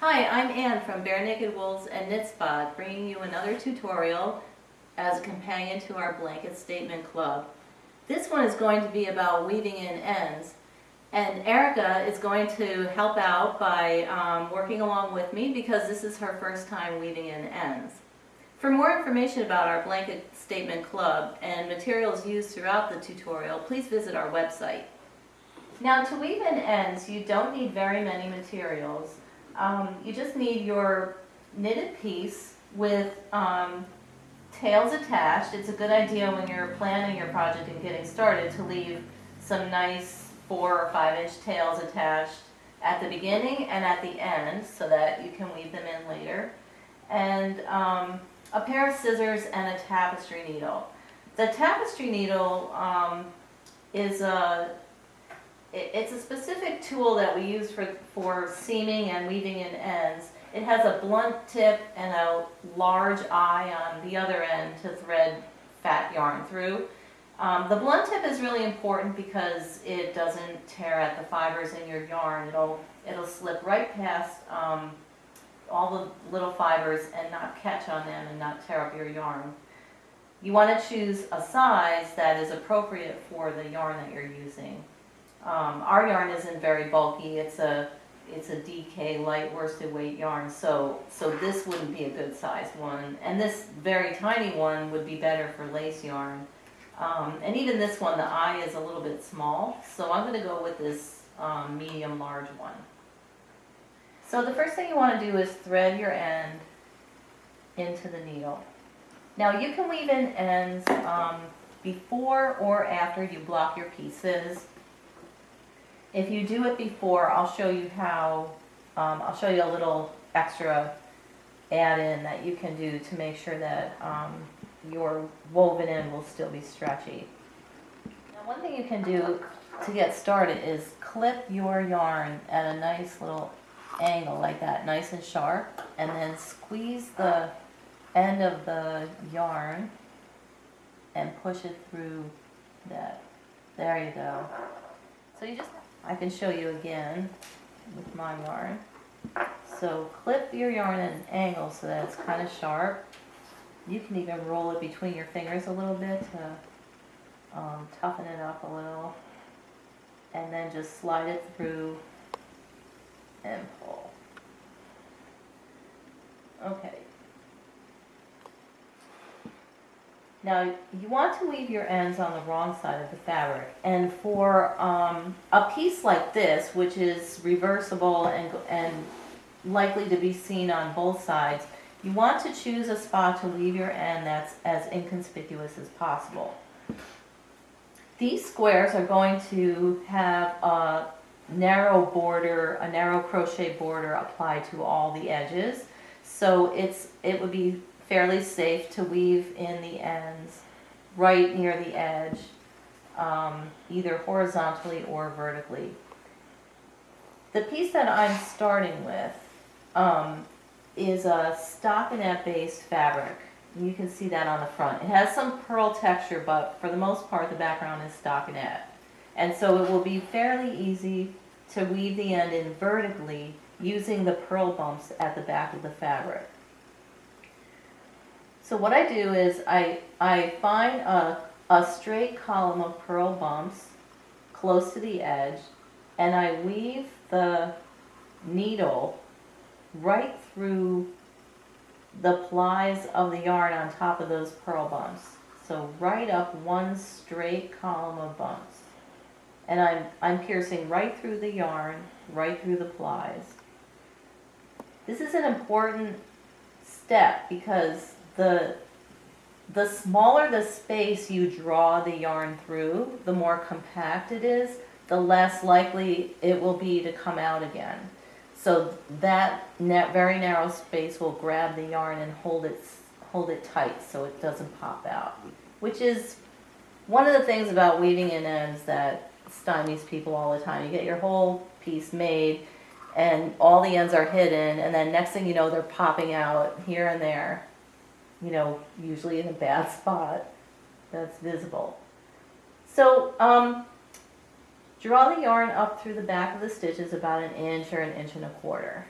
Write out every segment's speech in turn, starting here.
Hi, I'm Ann from Bare Naked Wools and Knitspot, bringing you another tutorial as a companion to our blanket statement club. This one is going to be about weaving in ends, and Erica is going to help out by working along with me because this is her first time weaving in ends. For more information about our blanket statement club and materials used throughout the tutorial, please visit our website. Now, to weave in ends, you don't need very many materials. You just need your knitted piece with tails attached. It's a good idea when you're planning your project and getting started to leave some nice 4 or 5 inch tails attached at the beginning and at the end so that you can weave them in later. And a pair of scissors and a tapestry needle. The tapestry needle it's a specific tool that we use for seaming and weaving in ends. It has a blunt tip and a large eye on the other end to thread fat yarn through. The blunt tip is really important because it doesn't tear at the fibers in your yarn. It'll slip right past all the little fibers and not catch on them and not tear up your yarn. You want to choose a size that is appropriate for the yarn that you're using. Our yarn isn't very bulky. It's a DK light worsted weight yarn, so this wouldn't be a good size one. And this very tiny one would be better for lace yarn. And even this one, the eye is a little bit small, so I'm going to go with this medium large one. So the first thing you want to do is thread your end into the needle. Now you can weave in ends before or after you block your pieces. If you do it before, I'll show you how, I'll show you a little extra add-in that you can do to make sure that your woven in will still be stretchy. Now, one thing you can do to get started is clip your yarn at a nice little angle like that, nice and sharp, and then squeeze the end of the yarn and push it through that. There you go. So you just, I can show you again with my yarn. So clip your yarn at an angle so that it's kind of sharp. You can even roll it between your fingers a little bit to toughen it up a little. And then just slide it through and pull. Okay. Now, you want to weave your ends on the wrong side of the fabric, and for a piece like this, which is reversible and likely to be seen on both sides, you want to choose a spot to weave your end that's as inconspicuous as possible. These squares are going to have a narrow border, a narrow crochet border applied to all the edges, so it would be fairly safe to weave in the ends right near the edge, either horizontally or vertically. The piece that I'm starting with is a stockinette based fabric. You can see that on the front. It has some pearl texture, but for the most part the background is stockinette. And so it will be fairly easy to weave the end in vertically using the pearl bumps at the back of the fabric. So what I do is I find a straight column of pearl bumps close to the edge, and I weave the needle right through the plies of the yarn on top of those pearl bumps. So right up one straight column of bumps. And I'm piercing right through the yarn, right through the plies. This is an important step because the smaller the space you draw the yarn through, the more compact it is, the less likely it will be to come out again. So that very narrow space will grab the yarn and hold it tight so it doesn't pop out. Which is one of the things about weaving in ends that stymies people all the time. You get your whole piece made and all the ends are hidden, and then next thing you know they're popping out here and there. You know, usually in a bad spot that's visible. So draw the yarn up through the back of the stitches about 1 inch or 1.25 inches.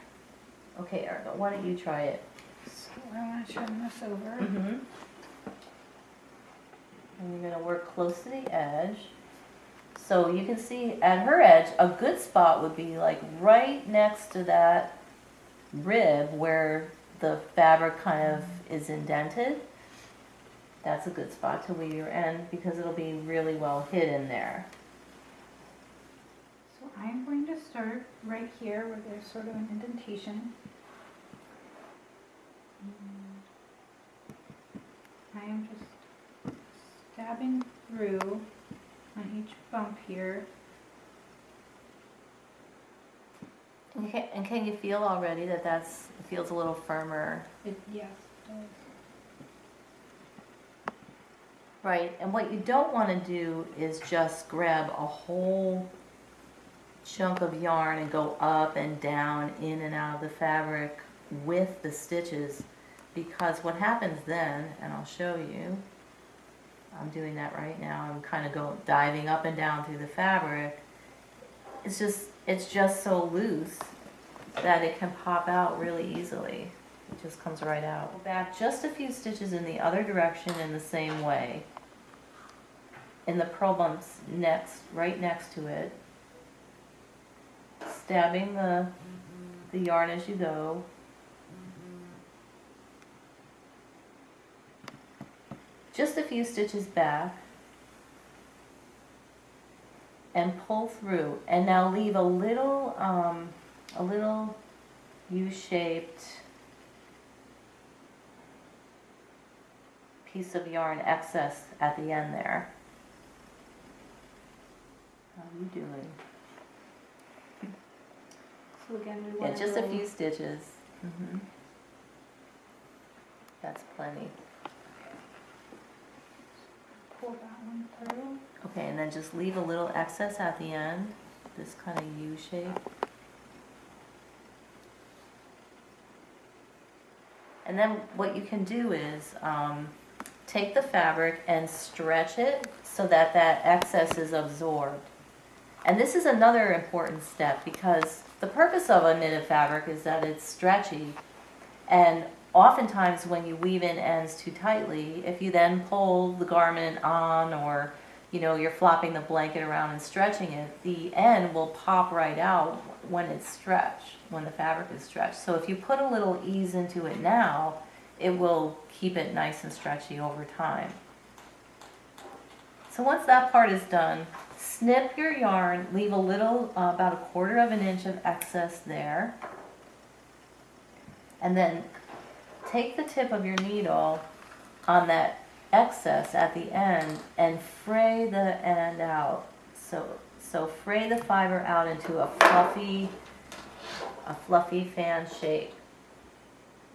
Okay, Erica, why don't you try it? So I want to turn this over. Mm-hmm. And you're going to work close to the edge. So you can see at her edge, a good spot would be like right next to that rib where the fabric kind of is indented. That's a good spot to weave your end because it'll be really well hidden there. So I'm going to start right here where there's sort of an indentation. I am just stabbing through on each bump here. Okay, and can you feel already that it feels a little firmer? Yes, it does. Right, and what you don't want to do is just grab a whole chunk of yarn and go up and down, in and out of the fabric with the stitches, because what happens then, and I'll show you, I'm doing that right now, I'm kind of diving up and down through the fabric, it's just so loose that it can pop out really easily. It just comes right out. Go back just a few stitches in the other direction in the same way. In the purl bumps right next to it, stabbing the yarn as you go. Just a few stitches back, and pull through. And now leave a little U-shaped piece of yarn excess at the end there. How are you doing? So again, we want Just a few stitches. Mm-hmm. That's plenty. Pull that one through. Okay, and then just leave a little excess at the end, this kind of U shape. And then what you can do is take the fabric and stretch it so that that excess is absorbed. And this is another important step because the purpose of a knitted fabric is that it's stretchy, and oftentimes when you weave in ends too tightly, if you then pull the garment on, or you're flopping the blanket around and stretching it, the end will pop right out when it's stretched, when the fabric is stretched. So if you put a little ease into it now, it will keep it nice and stretchy over time. So once that part is done, snip your yarn, leave a little, about 1/4 of an inch of excess there, and then take the tip of your needle on that excess at the end and fray the end out. So fray the fiber out into a fluffy fan shape.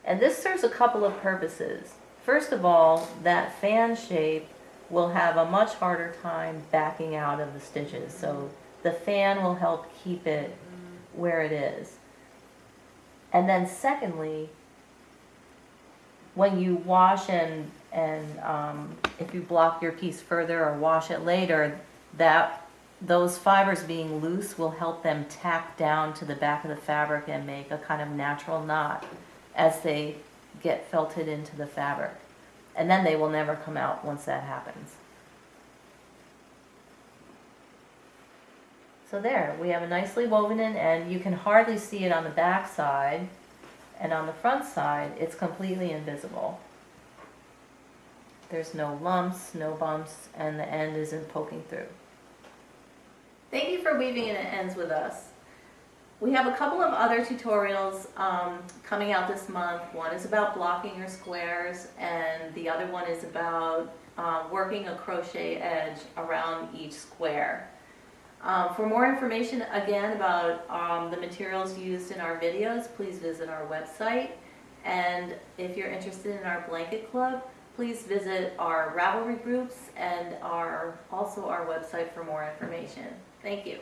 And this serves a couple of purposes. First of all, that fan shape will have a much harder time backing out of the stitches. So the fan will help keep it where it is. And then secondly, when you wash and if you block your piece further or wash it later, those fibers being loose will help them tack down to the back of the fabric and make a kind of natural knot as they get felted into the fabric. And then they will never come out once that happens. So there, we have a nicely woven in end. You can hardly see it on the back side, and on the front side, it's completely invisible. There's no lumps, no bumps, and the end isn't poking through. Thank you for weaving in ends with us. We have a couple of other tutorials coming out this month. One is about blocking your squares, and the other one is about working a crochet edge around each square. For more information, again, about the materials used in our videos, please visit our website. And if you're interested in our blanket club, please visit our Ravelry groups and also our website for more information. Thank you.